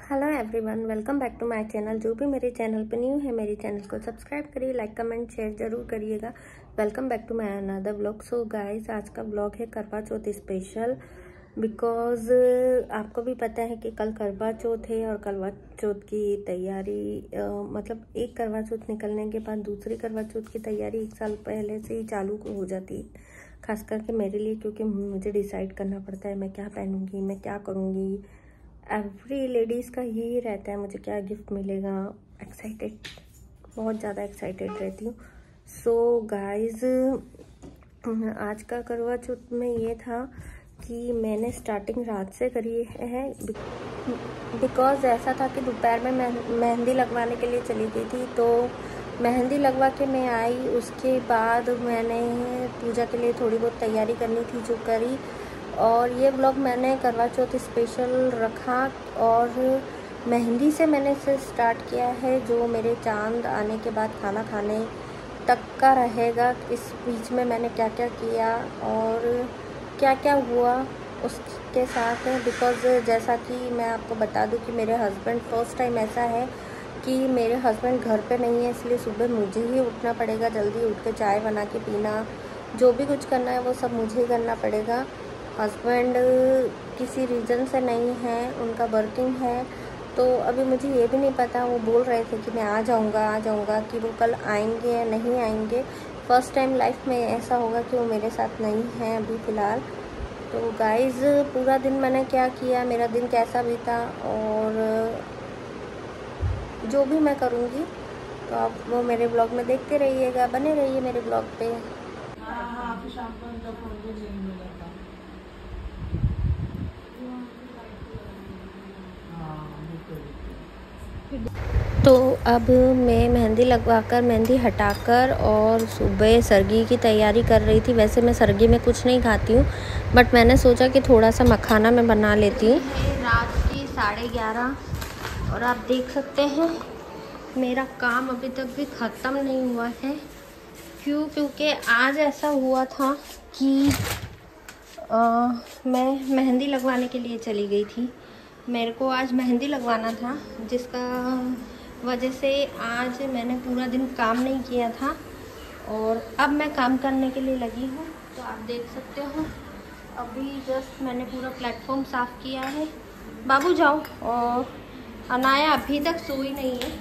Hello everyone, welcome back to my channel. जो भी मेरे चैनल पे न्यू है मेरे चैनल को सब्सक्राइब करिए, लाइक कमेंट शेयर जरूर करिएगा। Welcome back to my another blog. So guys, आज का ब्लॉग है करवा चौथ स्पेशल। बिकॉज आपको भी पता है कि कल करवा चौथ है और करवा चौथ की तैयारी मतलब एक करवा चौथ निकलने के बाद दूसरी करवा चौथ की तैयारी 1 साल पहले से ही चालू हो जाती है, खास करके मेरे लिए, क्योंकि मुझे डिसाइड करना पड़ता है मैं क्या पहनूंगी, मैं क्या करूँगी। एवरी लेडीज़ का यही रहता है, मुझे क्या गिफ्ट मिलेगा। एक्साइटेड, बहुत ज़्यादा एक्साइटेड रहती हूँ। सो गाइज, आज का करवा चौथ में ये था कि मैंने स्टार्टिंग रात से करी है। बिकॉज ऐसा था कि दोपहर में मैं मेहंदी लगवाने के लिए चली गई थी, तो मेहंदी लगवा के मैं आई। उसके बाद मैंने पूजा के लिए थोड़ी बहुत तैयारी करनी थी जो करी। और ये ब्लॉग मैंने करवा चौथ स्पेशल रखा और मेहंदी से मैंने इसे स्टार्ट किया है, जो मेरे चांद आने के बाद खाना खाने तक का रहेगा। इस बीच में मैंने क्या क्या किया और क्या क्या हुआ उसके साथ है। बिकॉज़ जैसा कि मैं आपको बता दूं कि मेरे हस्बैंड फर्स्ट टाइम ऐसा है कि मेरे हस्बैंड घर पे नहीं है, इसलिए सुबह मुझे ही उठना पड़ेगा। जल्दी उठ के चाय बना के पीना, जो भी कुछ करना है वो सब मुझे ही करना पड़ेगा। हस्बैंड किसी रीज़न से नहीं है, उनका वर्किंग है, तो अभी मुझे ये भी नहीं पता। वो बोल रहे थे कि मैं आ जाऊँगा कि वो कल आएंगे या नहीं आएंगे। फ़र्स्ट टाइम लाइफ में ऐसा होगा कि वो मेरे साथ नहीं हैं अभी फ़िलहाल। तो गाइज़, पूरा दिन मैंने क्या किया, मेरा दिन कैसा बीता और जो भी मैं करूँगी तो आप वो मेरे ब्लॉग में देखते रहिएगा, बने रहिए मेरे ब्लॉग पे। तो अब मैं मेहंदी लगवाकर, मेहंदी हटाकर और सुबह सरगी की तैयारी कर रही थी। वैसे मैं सरगी में कुछ नहीं खाती हूँ, बट मैंने सोचा कि थोड़ा सा मखाना मैं बना लेती हूँ। रात की 11:30 और आप देख सकते हैं मेरा काम अभी तक भी ख़त्म नहीं हुआ है। क्योंकि आज ऐसा हुआ था कि मैं मेहंदी लगवाने के लिए चली गई थी। मेरे को आज मेहंदी लगवाना था, जिसका वजह से आज मैंने पूरा दिन काम नहीं किया था और अब मैं काम करने के लिए लगी हूँ। तो आप देख सकते हो अभी जस्ट मैंने पूरा प्लेटफॉर्म साफ़ किया है। बाबू जाओ। और अनाया अभी तक सोई नहीं है।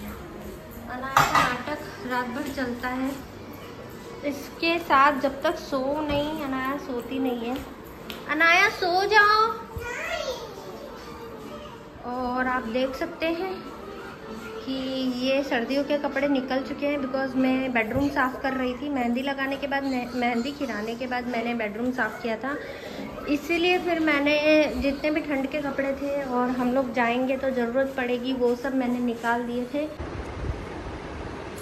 अनाया का नाटक रात भर चलता है, इसके साथ जब तक सो नहीं अनाया सोती नहीं है। अनाया सो जाओ। और आप देख सकते हैं कि ये सर्दियों के कपड़े निकल चुके हैं। बिकॉज़ मैं बेडरूम साफ़ कर रही थी। मेहंदी लगाने के बाद, मेहंदी खिलाने के बाद मैंने बेडरूम साफ़ किया था, इसीलिए फिर मैंने जितने भी ठंड के कपड़े थे और हम लोग जाएंगे तो ज़रूरत पड़ेगी, वो सब मैंने निकाल दिए थे।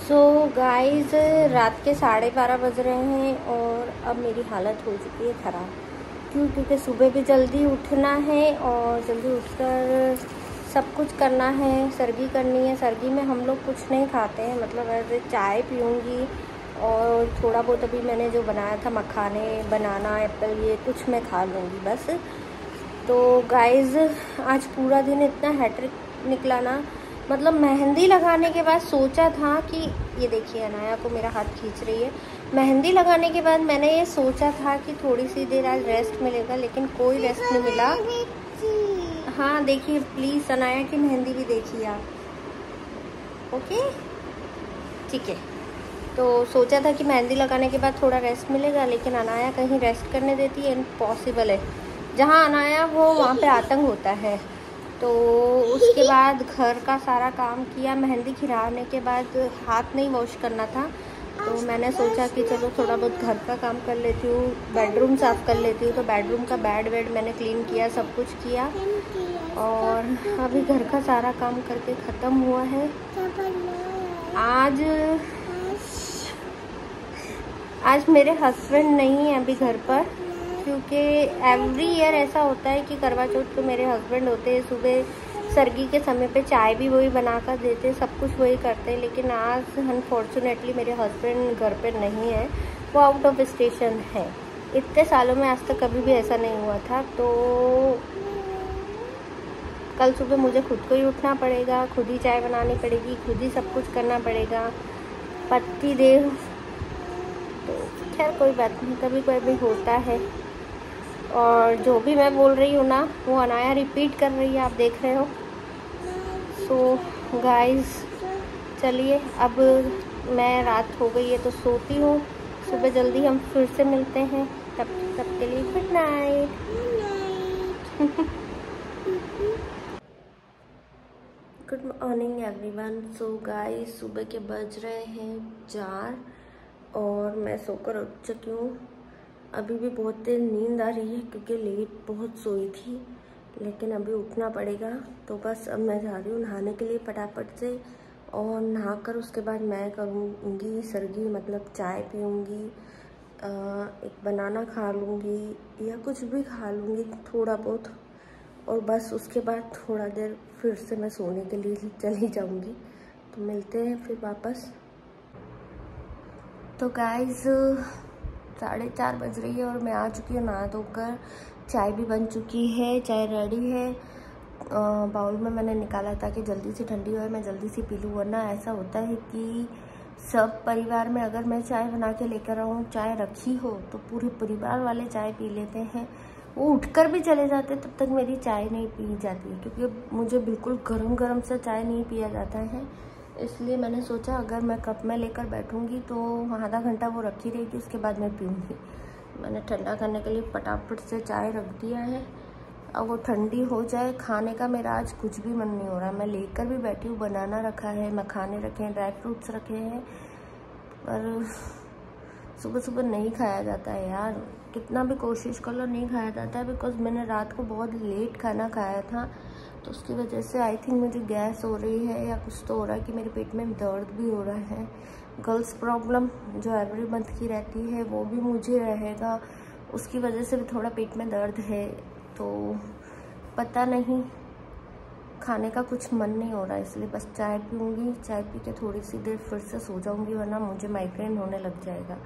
सो गाइज़, रात के 12:30 बज रहे हैं और अब मेरी हालत हो चुकी है ख़राब। क्योंकि सुबह भी जल्दी उठना है और जल्दी उठकर सब कुछ करना है। सरगी करनी है। सरगी में हम लोग कुछ नहीं खाते हैं, मतलब ऐसे चाय पीऊँगी और थोड़ा बहुत अभी मैंने जो बनाया था मखाने, बनाना, एप्पल, ये कुछ मैं खा लूँगी बस। तो गाइज़, आज पूरा दिन इतना हैट्रिक निकला ना। मतलब मेहंदी लगाने के बाद सोचा था कि, ये देखिए अनाया को मेरा हाथ खींच रही है। मेहंदी लगाने के बाद मैंने ये सोचा था कि थोड़ी सी देर आज रेस्ट मिलेगा, लेकिन कोई रेस्ट नहीं मिला। हाँ देखिए, प्लीज़ अनाया की मेहंदी भी देखिए आप। ओके, ठीक है। तो सोचा था कि मेहंदी लगाने के बाद थोड़ा रेस्ट मिलेगा, लेकिन अनाया कहीं रेस्ट करने देती है? इम्पॉसिबल है। जहाँ अनाया हो वहाँ पे आतंक होता है। तो उसके बाद घर का सारा काम किया। मेहंदी खिलाने के बाद हाथ नहीं वॉश करना था, तो मैंने सोचा कि चलो थोड़ा बहुत घर का काम कर लेती हूँ, बेडरूम साफ़ कर लेती हूँ। तो बेडरूम का बेड वेड मैंने क्लीन किया, सब कुछ किया और अभी घर का सारा काम करके ख़त्म हुआ है। आज मेरे हस्बैंड नहीं है अभी घर पर, क्योंकि एवरी ईयर ऐसा होता है कि करवा चौथ को मेरे हस्बैंड होते हैं। सुबह सरगी के समय पे चाय भी वही बना कर देते, सब कुछ वही करते हैं। लेकिन आज अनफॉर्चुनेटली मेरे हस्बैंड घर पे नहीं है, वो आउट ऑफ स्टेशन है। इतने सालों में आज तक कभी भी ऐसा नहीं हुआ था। तो कल सुबह मुझे खुद को ही उठना पड़ेगा, खुद ही चाय बनानी पड़ेगी, खुद ही सब कुछ करना पड़ेगा। पति देव, तो खैर कोई बात नहीं, कभी कभी होता है। और जो भी मैं बोल रही हूँ ना, वो अनाया रिपीट कर रही है, आप देख रहे हो। सो गाइस, चलिए अब मैं, रात हो गई है तो सोती हूँ। सुबह जल्दी हम फिर से मिलते हैं, तब तक के लिए good night. Good morning everyone. So guys, सुबह के बज रहे हैं 4 और मैं सोकर उठ चुकी हूँ। अभी भी बहुत देर नींद आ रही है क्योंकि लेट बहुत सोई थी, लेकिन अभी उठना पड़ेगा। तो बस अब मैं जा रही हूँ नहाने के लिए फटाफट से, और नहाकर उसके बाद मैं करूँगी सरगी, मतलब चाय पीऊँगी, एक बनाना खा लूँगी या कुछ भी खा लूँगी थोड़ा बहुत, और बस उसके बाद थोड़ा देर फिर से मैं सोने के लिए चली जाऊँगी। तो मिलते हैं फिर वापस। तो गाइस 4:30 बज रही है और मैं आ चुकी हूँ नहा धोकर। चाय भी बन चुकी है, चाय रेडी है। बाउल में मैंने निकाला ताकि जल्दी से ठंडी हो, मैं जल्दी से पी लूँ। वरना ऐसा होता है कि सब परिवार में अगर मैं चाय बना के लेकर आऊँ, चाय रखी हो, तो पूरे परिवार वाले चाय पी लेते हैं। वो उठकर भी चले जाते, तब तक मेरी चाय नहीं पी जाती है, क्योंकि मुझे बिल्कुल गरम गरम से चाय नहीं पिया जाता है। इसलिए मैंने सोचा अगर मैं कप में लेकर बैठूंगी तो आधा घंटा वो रखी रहेगी, उसके बाद मैं पीऊँगी। मैंने ठंडा करने के लिए फटाफट से चाय रख दिया है। अब वो ठंडी हो जाए। खाने का मेरा आज कुछ भी मन नहीं हो रहा। मैं लेकर भी बैठी हूँ, बनाना रखा है, मखाने रखे हैं, ड्राई फ्रूट्स रखे हैं, पर सुबह सुबह नहीं खाया जाता है यार। कितना भी कोशिश कर लो नहीं खाया जाता है, बिकॉज मैंने रात को बहुत लेट खाना खाया था, तो उसकी वजह से आई थिंक मुझे गैस हो रही है या कुछ तो हो रहा है कि मेरे पेट में दर्द भी हो रहा है। गर्ल्स प्रॉब्लम जो एवरी मंथ की रहती है वो भी मुझे रहेगा, उसकी वजह से भी थोड़ा पेट में दर्द है। तो पता नहीं, खाने का कुछ मन नहीं हो रहा है, इसलिए बस चाय पीऊँगी। चाय पी के थोड़ी सी देर फिर से सो जाऊँगी, वरना मुझे माइग्रेन होने लग जाएगा।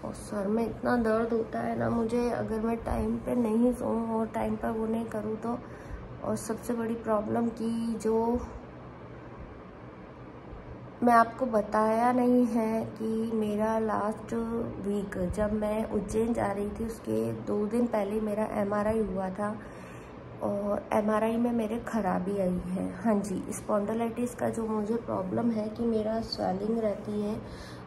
और सर में इतना दर्द होता है ना मुझे, अगर मैं टाइम पे नहीं सोऊं और टाइम पर वो नहीं करूँ तो। और सबसे बड़ी प्रॉब्लम कि जो मैं आपको बताया नहीं है कि मेरा लास्ट वीक जब मैं उज्जैन जा रही थी, उसके 2 दिन पहले मेरा MRI हुआ था, और MRI में मेरे खराबी आई है। हाँ जी, स्पॉन्डिलाइटिस का जो मुझे प्रॉब्लम है कि मेरा स्वेलिंग रहती है,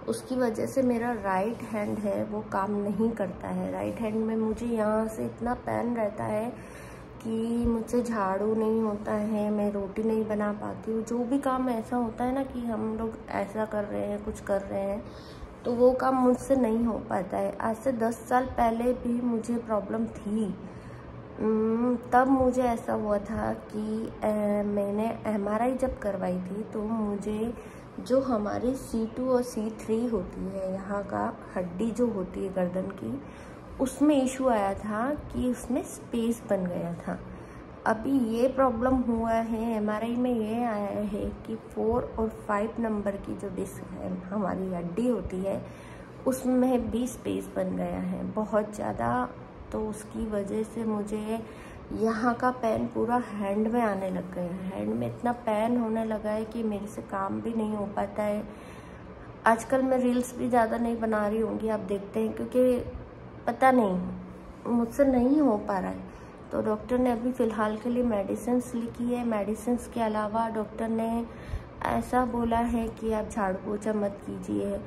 उसकी वजह से मेरा राइट हैंड है वो काम नहीं करता है। राइट हैंड में मुझे यहाँ से इतना पेन रहता है कि मुझसे झाड़ू नहीं होता है, मैं रोटी नहीं बना पाती हूँ। जो भी काम ऐसा होता है ना कि हम लोग ऐसा कर रहे हैं, कुछ कर रहे हैं, तो वो काम मुझसे नहीं हो पाता है। आज से 10 साल पहले भी मुझे प्रॉब्लम थी। तब मुझे ऐसा हुआ था कि मैंने MRI जब करवाई थी, तो मुझे जो हमारी C2 और C3 होती है, यहाँ का हड्डी जो होती है गर्दन की, उसमें इशू आया था कि उसमें स्पेस बन गया था। अभी ये प्रॉब्लम हुआ है, MRI में ये आया है कि 4 और 5 नंबर की जो डिस्क है, हमारी हड्डी होती है, उसमें भी स्पेस बन गया है बहुत ज़्यादा। तो उसकी वजह से मुझे यहाँ का पेन पूरा हैंड में आने लग गया है। हैंड में इतना पेन होने लगा है कि मेरे से काम भी नहीं हो पाता है। आजकल मैं रील्स भी ज़्यादा नहीं बना रही होंगी, आप देखते हैं, क्योंकि पता नहीं मुझसे नहीं हो पा रहा है। तो डॉक्टर ने अभी फ़िलहाल के लिए मेडिसिन्स लिखी है। मेडिसिन्स के अलावा डॉक्टर ने ऐसा बोला है कि आप झाड़ू पोछा मत कीजिए,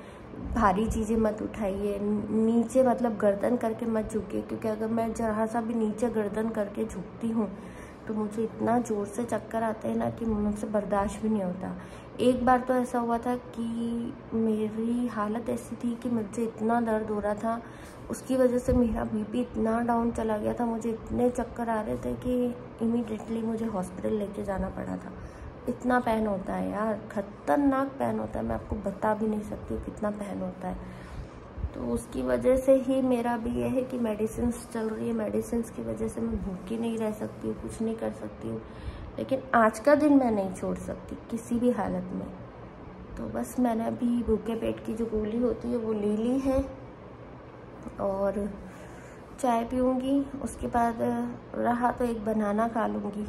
भारी चीज़ें मत उठाइए, नीचे मतलब गर्दन करके मत झुकिए, क्योंकि अगर मैं जरा सा भी नीचे गर्दन करके झुकती हूँ तो मुझे इतना ज़ोर से चक्कर आते हैं ना कि मुझसे बर्दाश्त भी नहीं होता। एक बार तो ऐसा हुआ था कि मेरी हालत ऐसी थी कि मुझे इतना दर्द हो रहा था, उसकी वजह से मेरा BP इतना डाउन चला गया था, मुझे इतने चक्कर आ रहे थे कि इमीडिएटली मुझे हॉस्पिटल लेके जाना पड़ा था। इतना पेन होता है यार, खतरनाक पेन होता है, मैं आपको बता भी नहीं सकती कितना पेन होता है। तो उसकी वजह से ही मेरा भी ये है कि मेडिसिन्स चल रही है, मेडिसिन्स की वजह से मैं भूखी नहीं रह सकती हूँ, कुछ नहीं कर सकती हूँ। लेकिन आज का दिन मैं नहीं छोड़ सकती किसी भी हालत में। तो बस मैंने अभी भूखे पेट की जो गोली होती है वो ले ली है, और चाय पीऊँगी। उसके बाद रहा तो एक बनाना खा लूँगी,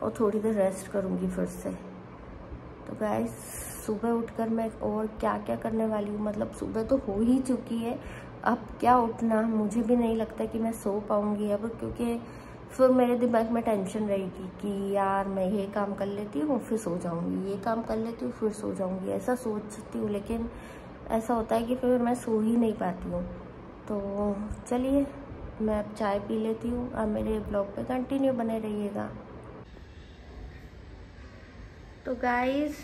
और थोड़ी देर रेस्ट करूँगी फिर से। तो गाइस सुबह उठकर मैं और क्या क्या करने वाली हूँ, मतलब सुबह तो हो ही चुकी है, अब क्या उठना, मुझे भी नहीं लगता कि मैं सो पाऊँगी अब, क्योंकि फिर मेरे दिमाग में टेंशन रहेगी कि यार मैं ये काम कर लेती हूँ फिर सो जाऊँगी, ये काम कर लेती हूँ फिर सो जाऊँगी, ऐसा सोचती हूँ। लेकिन ऐसा होता है कि फिर मैं सो ही नहीं पाती हूँ। तो चलिए मैं अब चाय पी लेती हूँ, अब मेरे ब्लॉग पे कंटिन्यू बने रहिएगा। तो गाइस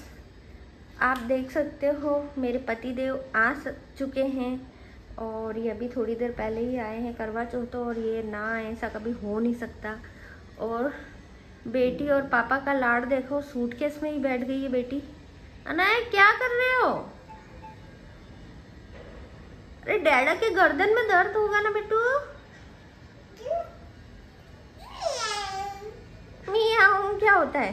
आप देख सकते हो मेरे पतिदेव आ चुके हैं और ये अभी थोड़ी देर पहले ही आए हैं। करवा चौथ और ये ना आए ऐसा कभी हो नहीं सकता। और बेटी और पापा का लाड़ देखो, सूटकेस में ही बैठ गई है बेटी। अनाया क्या कर रहे हो? अरे डैडा के गर्दन में दर्द होगा ना बेटू। मियाऊ क्या होता है?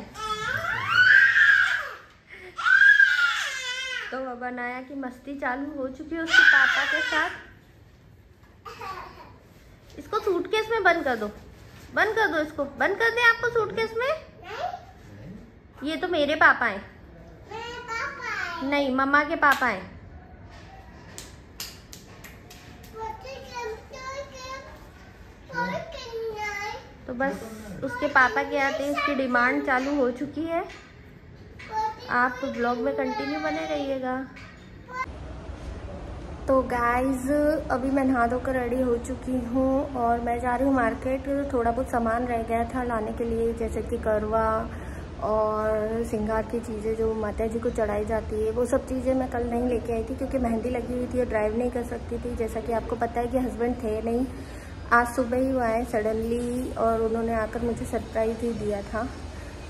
तो अब अनाया की मस्ती चालू हो चुकी है उसके पापा के साथ। इसको सूटकेस में बंद कर दो, बंद कर दो, इसको बंद कर दे आपको सूटकेस में। ये तो मेरे पापा हैं। नहीं मम्मा के पापा हैं। तो बस उसके पापा के आते उसकी डिमांड चालू हो चुकी है। आप ब्लॉग में कंटिन्यू बने रहिएगा। तो गाइज अभी मैं नहा धोकर रेडी हो चुकी हूँ और मैं जा रही हूँ मार्केट। थोड़ा बहुत सामान रह गया था लाने के लिए, जैसे कि करवा और श्रृंगार की चीज़ें जो माता जी को चढ़ाई जाती है, वो सब चीज़ें मैं कल नहीं लेके आई थी क्योंकि मेहंदी लगी हुई थी और ड्राइव नहीं कर सकती थी। जैसा कि आपको पता है कि हस्बैंड थे नहीं, आज सुबह ही वो आए सडनली और उन्होंने आकर मुझे सरप्राइज़ ही दिया था।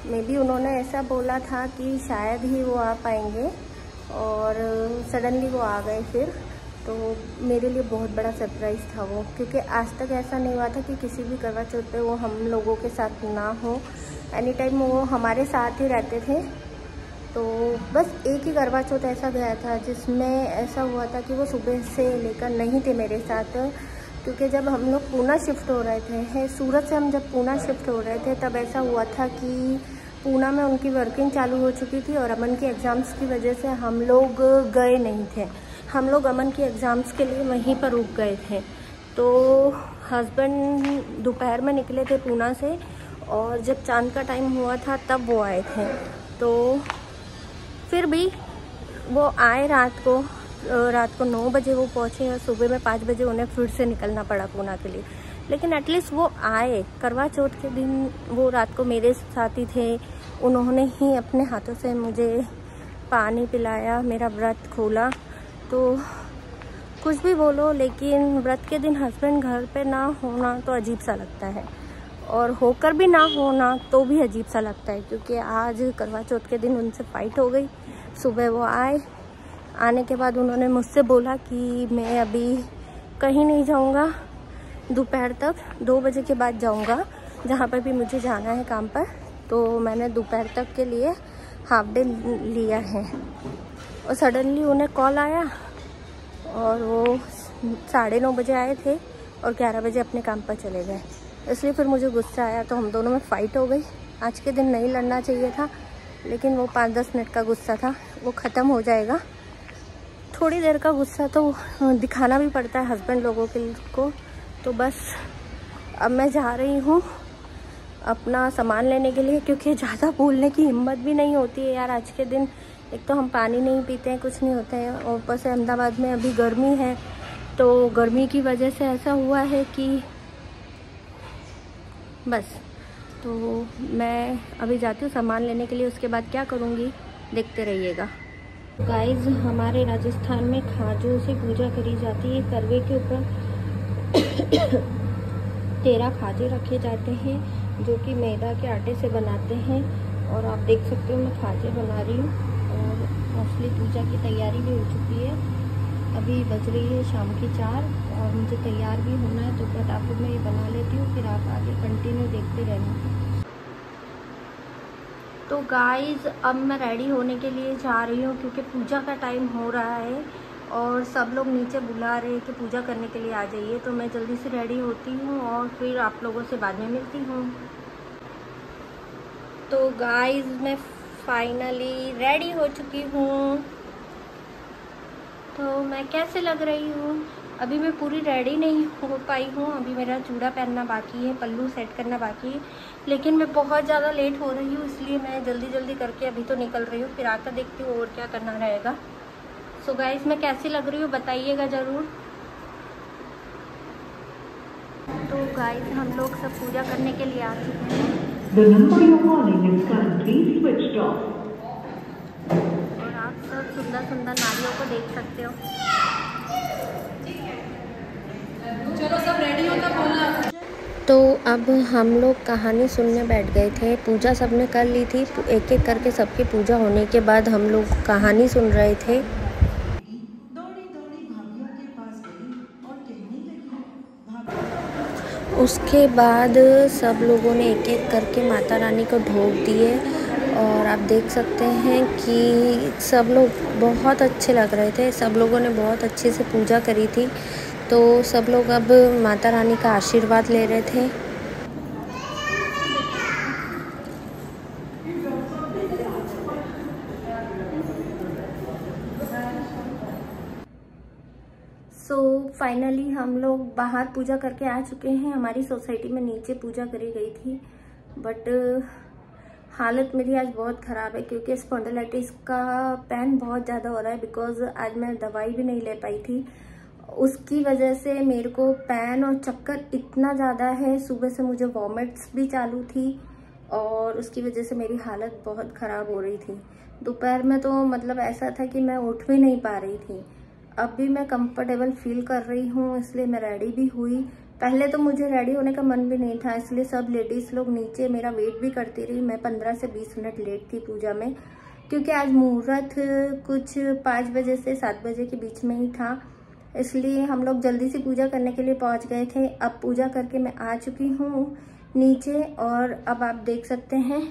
मे बी उन्होंने ऐसा बोला था कि शायद ही वो आ पाएंगे और सडनली वो आ गए फिर। तो मेरे लिए बहुत बड़ा सरप्राइज़ था वो, क्योंकि आज तक ऐसा नहीं हुआ था कि किसी भी करवा चौथ पे वो हम लोगों के साथ ना हो। एनी टाइम वो हमारे साथ ही रहते थे। तो बस एक ही करवा चौथ ऐसा गया था जिसमें ऐसा हुआ था कि वो सुबह से लेकर नहीं थे मेरे साथ, क्योंकि जब हम लोग पूना शिफ्ट हो रहे थे, सूरत से हम जब पूना शिफ्ट हो रहे थे तब ऐसा हुआ था कि पूना में उनकी वर्किंग चालू हो चुकी थी और अमन के एग्ज़ाम्स की वजह से हम लोग गए नहीं थे। हम लोग अमन के एग्ज़ाम्स के लिए वहीं पर रुक गए थे। तो हस्बैंड दोपहर में निकले थे पूना से और जब चांद का टाइम हुआ था तब वो आए थे। तो फिर भी वो आए रात को 9 बजे वो पहुँचे और सुबह में 5 बजे उन्हें फिर से निकलना पड़ा पूना के लिए। लेकिन एटलीस्ट वो आए। करवा चौथ के दिन वो रात को मेरे साथ ही थे। उन्होंने ही अपने हाथों से मुझे पानी पिलाया, मेरा व्रत खोला। तो कुछ भी बोलो, लेकिन व्रत के दिन हस्बैंड घर पे ना होना तो अजीब सा लगता है और होकर भी ना होना तो भी अजीब सा लगता है, क्योंकि आज करवा चौथ के दिन उनसे फाइट हो गई। सुबह वो आने के बाद उन्होंने मुझसे बोला कि मैं अभी कहीं नहीं जाऊंगा, दोपहर तक 2 बजे के बाद जाऊंगा जहाँ पर भी मुझे जाना है काम पर। तो मैंने दोपहर तक के लिए हाफ डे लिया है और सडनली उन्हें कॉल आया और वो 9:30 बजे आए थे और 11 बजे अपने काम पर चले गए। इसलिए फिर मुझे गुस्सा आया, तो हम दोनों में फ़ाइट हो गई। आज के दिन नहीं लड़ना चाहिए था, लेकिन वो 5-10 मिनट का गुस्सा था, वो ख़त्म हो जाएगा। थोड़ी देर का गुस्सा तो दिखाना भी पड़ता है हस्बैंड लोगों को। तो बस अब मैं जा रही हूँ अपना सामान लेने के लिए, क्योंकि ज़्यादा बोलने की हिम्मत भी नहीं होती है यार आज के दिन। एक तो हम पानी नहीं पीते हैं, कुछ नहीं होता है, और ऊपर से अहमदाबाद में अभी गर्मी है, तो गर्मी की वजह से ऐसा हुआ है कि बस। तो मैं अभी जाती हूँ सामान लेने के लिए, उसके बाद क्या करूँगी देखते रहिएगा। गाइस हमारे राजस्थान में खाजों से पूजा करी जाती है। करवे के ऊपर 13 खाजे रखे जाते हैं जो कि मैदा के आटे से बनाते हैं। और आप देख सकते हो मैं खाजे बना रही हूँ और मोस्टली पूजा की तैयारी भी हो चुकी है। अभी बज रही है शाम की 4 और मुझे तैयार भी होना है, तो फटाफट मैं ये बना लेती हूँ, फिर आप आगे कंटिन्यू देखते रहना। तो गाइज़ अब मैं रेडी होने के लिए जा रही हूँ, क्योंकि पूजा का टाइम हो रहा है और सब लोग नीचे बुला रहे हैं कि पूजा करने के लिए आ जाइए। तो मैं जल्दी से रेडी होती हूँ और फिर आप लोगों से बाद में मिलती हूँ। तो गाइस मैं फाइनली रेडी हो चुकी हूँ। तो मैं कैसे लग रही हूँ? अभी मैं पूरी रेडी नहीं हो पाई हूँ। अभी मेरा चूड़ा पहनना बाकी है, पल्लू सेट करना बाकी है, लेकिन मैं बहुत ज़्यादा लेट हो रही हूँ, इसलिए मैं जल्दी जल्दी करके अभी तो निकल रही हूँ। फिर आकर देखती हूँ और क्या करना रहेगा। सो गाइस मैं कैसी लग रही हूँ बताइएगा ज़रूर। तो गाइस हम लोग सब पूजा करने के लिए आ चुके हैं। और आप सब सुंदर सुंदर नारियों को देख सकते हो। चलो सब रेडी हो तब बोलना। तो अब हम लोग कहानी सुनने बैठ गए थे। पूजा सबने कर ली थी। एक एक करके सबकी पूजा होने के बाद हम लोग कहानी सुन रहे थे। उसके बाद सब लोगों ने एक एक करके माता रानी को ढोक दिए और आप देख सकते हैं कि सब लोग बहुत अच्छे लग रहे थे। सब लोगों ने बहुत अच्छे से पूजा करी थी। तो सब लोग अब माता रानी का आशीर्वाद ले रहे थे। सो फाइनली हम लोग बाहर पूजा करके आ चुके हैं। हमारी सोसाइटी में नीचे पूजा करी गई थी, बट हालत मेरी आज बहुत ख़राब है क्योंकि स्पॉन्डिलाइटिस का पेन बहुत ज़्यादा हो रहा है। बिकॉज आज मैं दवाई भी नहीं ले पाई थी, उसकी वजह से मेरे को पेन और चक्कर इतना ज़्यादा है। सुबह से मुझे वॉमिट्स भी चालू थी और उसकी वजह से मेरी हालत बहुत ख़राब हो रही थी। दोपहर में तो मतलब ऐसा था कि मैं उठ भी नहीं पा रही थी। अब भी मैं कंफर्टेबल फील कर रही हूँ, इसलिए मैं रेडी भी हुई। पहले तो मुझे रेडी होने का मन भी नहीं था, इसलिए सब लेडीज़ लोग नीचे मेरा वेट भी करती रही। मैं 15 से 20 मिनट लेट थी पूजा में, क्योंकि आज मुहूर्त कुछ 5 बजे से 7 बजे के बीच में ही था, इसलिए हम लोग जल्दी से पूजा करने के लिए पहुंच गए थे। अब पूजा करके मैं आ चुकी हूँ नीचे और अब आप देख सकते हैं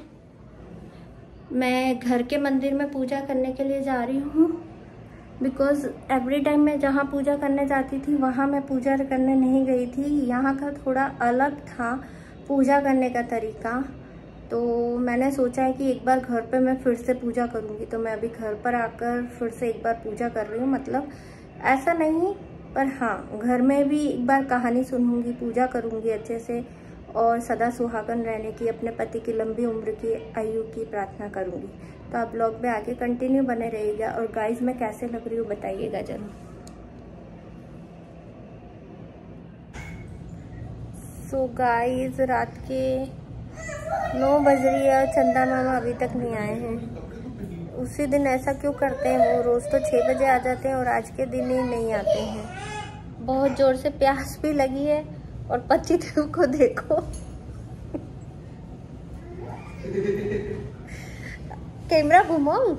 मैं घर के मंदिर में पूजा करने के लिए जा रही हूँ। बिकॉज़ एवरी टाइम मैं जहाँ पूजा करने जाती थी वहाँ मैं पूजा करने नहीं गई थी। यहाँ का थोड़ा अलग था पूजा करने का तरीका, तो मैंने सोचा है कि एक बार घर पे मैं फिर से पूजा करूँगी। तो मैं अभी घर पर आकर फिर से एक बार पूजा कर रही हूँ। मतलब ऐसा नहीं, पर हाँ घर में भी एक बार कहानी सुनूंगी, पूजा करूँगी अच्छे से और सदा सुहागन रहने की, अपने पति की लंबी उम्र की आयु की प्रार्थना करूँगी। तो आप ब्लॉग में आगे कंटिन्यू बने रहिएगा। और गाइस मैं कैसे लग रही हूँ बताइएगा जरूर। सो गाइस रात के 9 बज रही है और चंदा मामा अभी तक नहीं आए हैं। उसी दिन ऐसा क्यों करते हैं, वो रोज़ तो 6 बजे आ जाते हैं और आज के दिन ही नहीं आते हैं। बहुत ज़ोर से प्यास भी लगी है और पतिदेव को देखो कैमरा घुमाऊं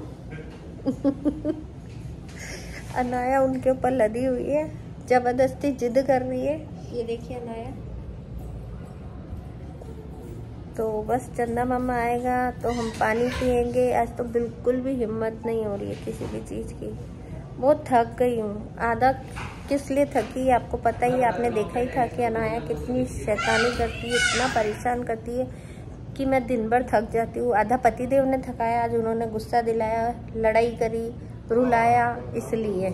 अनाया उनके ऊपर लदी हुई है, जबरदस्ती जिद कर रही है। ये देखिए अनाया। तो बस चंदा मामा आएगा तो हम पानी पियेंगे। आज तो बिल्कुल भी हिम्मत नहीं हो रही है किसी भी चीज़ की, बहुत थक गई हूँ। आधा किस लिए थकी आपको पता ही, आपने देखा ही था कि अनाया कितनी शैतानी करती है, इतना परेशान करती है कि मैं दिन भर थक जाती हूँ। आधा पतिदेव ने थकाया, आज उन्होंने गुस्सा दिलाया, लड़ाई करी, रुलाया, इसलिए।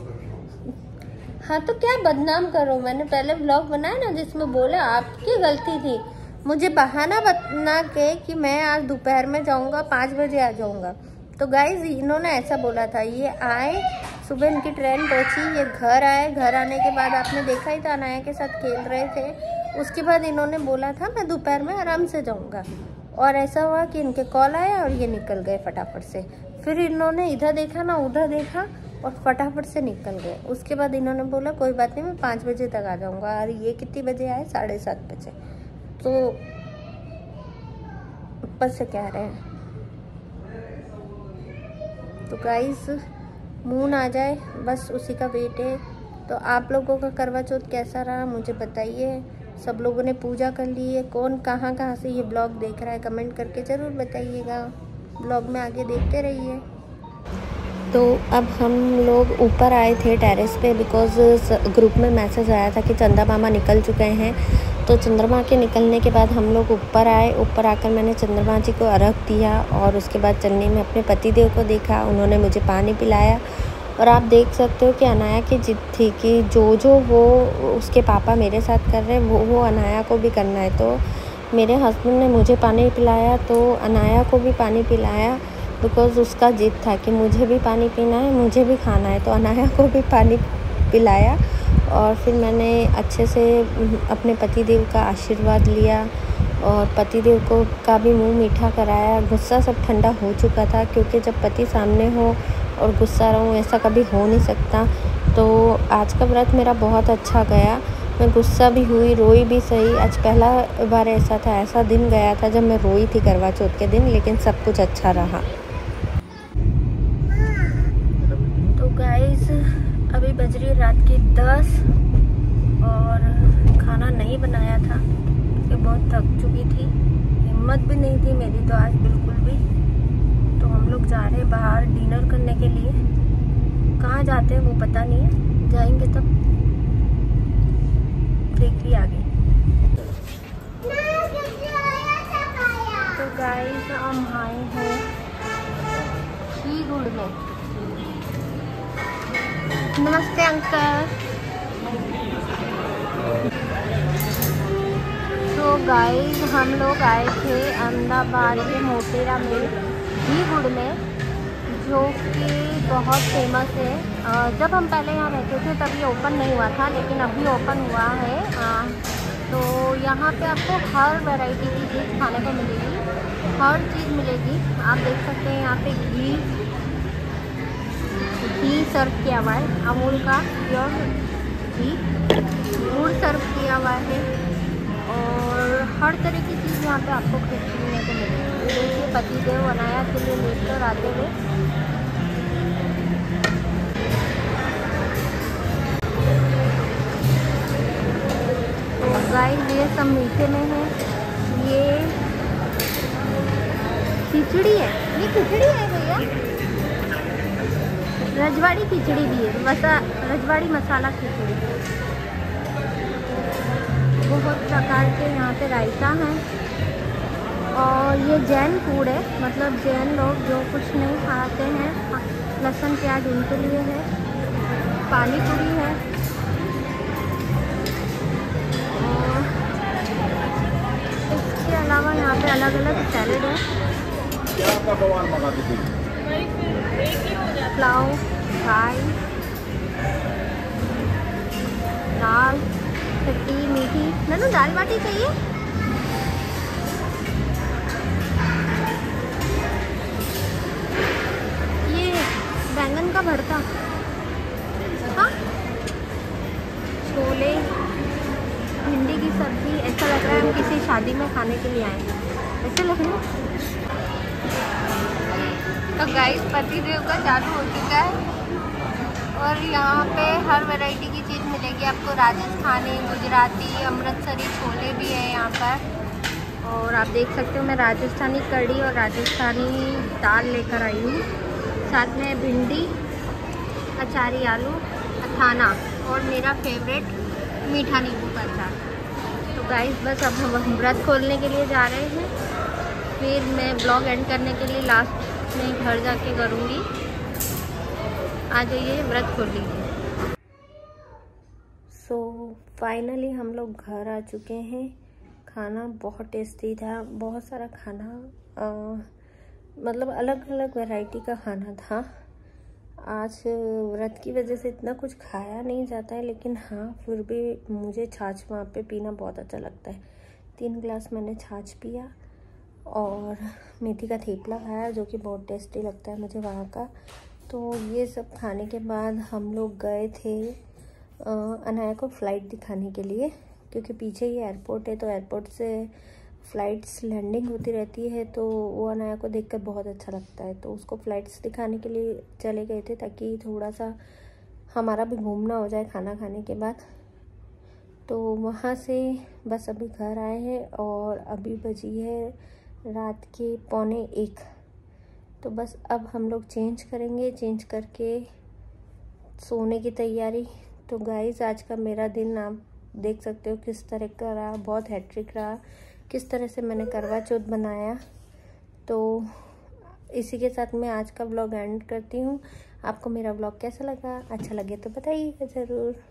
हाँ तो क्या बदनाम करो, मैंने पहले ब्लॉग बनाया ना जिसमें बोला आपकी गलती थी। मुझे बहाना बना के कि मैं आज दोपहर में जाऊँगा, 5 बजे आ जाऊँगा। तो गाइज इन्होंने ऐसा बोला था, ये आए सुबह इनकी ट्रेन पहुंची, ये घर आए, घर आने के बाद आपने देखा ही था अनाया के साथ खेल रहे थे। उसके बाद इन्होंने बोला था मैं दोपहर में आराम से जाऊंगा, और ऐसा हुआ कि इनके कॉल आया और ये निकल गए फटाफट से। फिर इन्होंने इधर देखा ना उधर देखा और फटाफट से निकल गए। उसके बाद इन्होंने बोला कोई बात नहीं मैं 5 बजे तक आ जाऊंगा, और ये कितनी बजे आए, 7:30 बजे। तो ऊपर से कह रहे हैं। तो गाइस मून आ जाए बस उसी का वेट है। तो आप लोगों का करवा चौथ कैसा रहा मुझे बताइए। सब लोगों ने पूजा कर ली है, कौन कहाँ से ये ब्लॉग देख रहा है कमेंट करके ज़रूर बताइएगा। ब्लॉग में आगे देखते रहिए। तो अब हम लोग ऊपर आए थे टेरेस पे, बिकॉज़ ग्रुप में मैसेज आया था कि चंदा मामा निकल चुके हैं। तो चंद्रमा के निकलने के बाद हम लोग ऊपर आए। ऊपर आकर मैंने चंद्रमा जी को अर्घ दिया और उसके बाद चलने में अपने पतिदेव को देखा, उन्होंने मुझे पानी पिलाया। और आप देख सकते हो कि अनाया की जिद थी कि जो वो उसके पापा मेरे साथ कर रहे हैं वो अनाया को भी करना है। तो मेरे हस्बैंड ने मुझे पानी पिलाया तो अनाया को भी पानी पिलाया, बिकॉज़ उसका जिद था कि मुझे भी पानी पीना है, मुझे भी खाना है। तो अनाया को भी पानी पिलाया और फिर मैंने अच्छे से अपने पतिदेव का आशीर्वाद लिया और पतिदेव को का भी मुंह मीठा कराया। गुस्सा सब ठंडा हो चुका था, क्योंकि जब पति सामने हो और गुस्सा रहूं ऐसा कभी हो नहीं सकता। तो आज का व्रत मेरा बहुत अच्छा गया। मैं गुस्सा भी हुई, रोई भी सही। आज पहला बार ऐसा दिन गया था जब मैं रोई थी करवा चौथ के दिन, लेकिन सब कुछ अच्छा रहा। तो गाइस अभी बज रही रात की 10 और खाना नहीं बनाया था क्योंकि बहुत थक चुकी थी, हिम्मत भी नहीं थी मेरी तो आज बिल्कुल भी। तो हम लोग जा रहे हैं बाहर डिनर करने के लिए। कहाँ जाते हैं वो पता नहीं है, जाएंगे तब देखिए आगे। तो गाइस हम आए हैं शीगुड़ में। नमस्ते अंकल। तो गाइस हम लोग आए थे अहमदाबाद के मोटेरा में शीगुड़ में, जो कि बहुत फेमस है। जब हम पहले यहाँ रहते थे तभी ओपन नहीं हुआ था, लेकिन अभी ओपन हुआ है। तो यहाँ पे आपको हर वैरायटी की चीज़ खाने को मिलेगी, हर चीज़ मिलेगी। आप देख सकते हैं यहाँ पे घी सर्व किया हुआ है, अमूल का प्योर घी, गुड़ सर्व किया हुआ है और हर तरह की चीज़ यहाँ पे आपको खरीदने को मिलेगी। देखिए पतिदेव अनाया के लिए लेकर आते हुए। तो गाइस ये सब मीठे में है। ये खिचड़ी है, ये खिचड़ी है भैया, रजवाड़ी खिचड़ी भी है, रजवाड़ी मसाला खिचड़ी। बहुत प्रकार के यहाँ पे रायता हैं और ये जैन फूड है, मतलब जैन लोग जो कुछ नहीं खाते हैं लहसुन प्याज उनके लिए है। पानी पूरी है और इसके अलावा यहाँ पे अलग अलग सैलेड है, पुलाव, फ्राई, दाल, खट्टी मीठी। नन्नू दाल बाटी चाहिए? ये बैंगन का भरता, हाँ, छोले, भिंडी की सब्जी। ऐसा लग रहा है हम किसी शादी में खाने के लिए आए हैं, ऐसे लग रहा है। तो गाइस पतिदेव का चालू हो चुका है और यहाँ पे हर वैरायटी की चीज़ मिलेगी आपको। राजस्थानी, गुजराती, अमृतसरी छोले भी है यहाँ पर। और आप देख सकते हो मैं राजस्थानी कढ़ी और राजस्थानी दाल लेकर आई हूँ, साथ में भिंडी, अचारी आलू, अथाना और मेरा फेवरेट मीठा नींबू का अचार। तो गाइस बस अब हम व्रत खोलने के लिए जा रहे हैं, फिर मैं ब्लॉग एंड करने के लिए लास्ट में घर जाके करूँगी। आ जाइए, व्रत खोल लीजिए। सो फाइनली हम लोग घर आ चुके हैं। खाना बहुत टेस्टी था, बहुत सारा खाना, मतलब अलग अलग वैरायटी का खाना था। आज व्रत की वजह से इतना कुछ खाया नहीं जाता है, लेकिन हाँ फिर भी मुझे छाछ वहाँ पे पीना बहुत अच्छा लगता है। 3 गिलास मैंने छाछ पिया और मेथी का थेपला खाया, जो कि बहुत टेस्टी लगता है मुझे वहाँ का। तो ये सब खाने के बाद हम लोग गए थे अनाया को फ़्लाइट दिखाने के लिए, क्योंकि पीछे ही एयरपोर्ट है। तो एयरपोर्ट से फ़्लाइट्स लैंडिंग होती रहती है, तो वो अनाया को देखकर बहुत अच्छा लगता है। तो उसको फ़्लाइट्स दिखाने के लिए चले गए थे, ताकि थोड़ा सा हमारा भी घूमना हो जाए खाना खाने के बाद। तो वहाँ से बस अभी घर आए हैं और अभी बजी है रात के 1:45। तो बस अब हम लोग चेंज करेंगे, चेंज करके सोने की तैयारी। तो गाइस आज का मेरा दिन आप देख सकते हो किस तरह का रहा, बहुत हैट्रिक रहा, किस तरह से मैंने करवा चौथ बनाया। तो इसी के साथ मैं आज का ब्लॉग एंड करती हूँ। आपको मेरा ब्लॉग कैसा लगा? अच्छा लगे तो बताइएगा ज़रूर।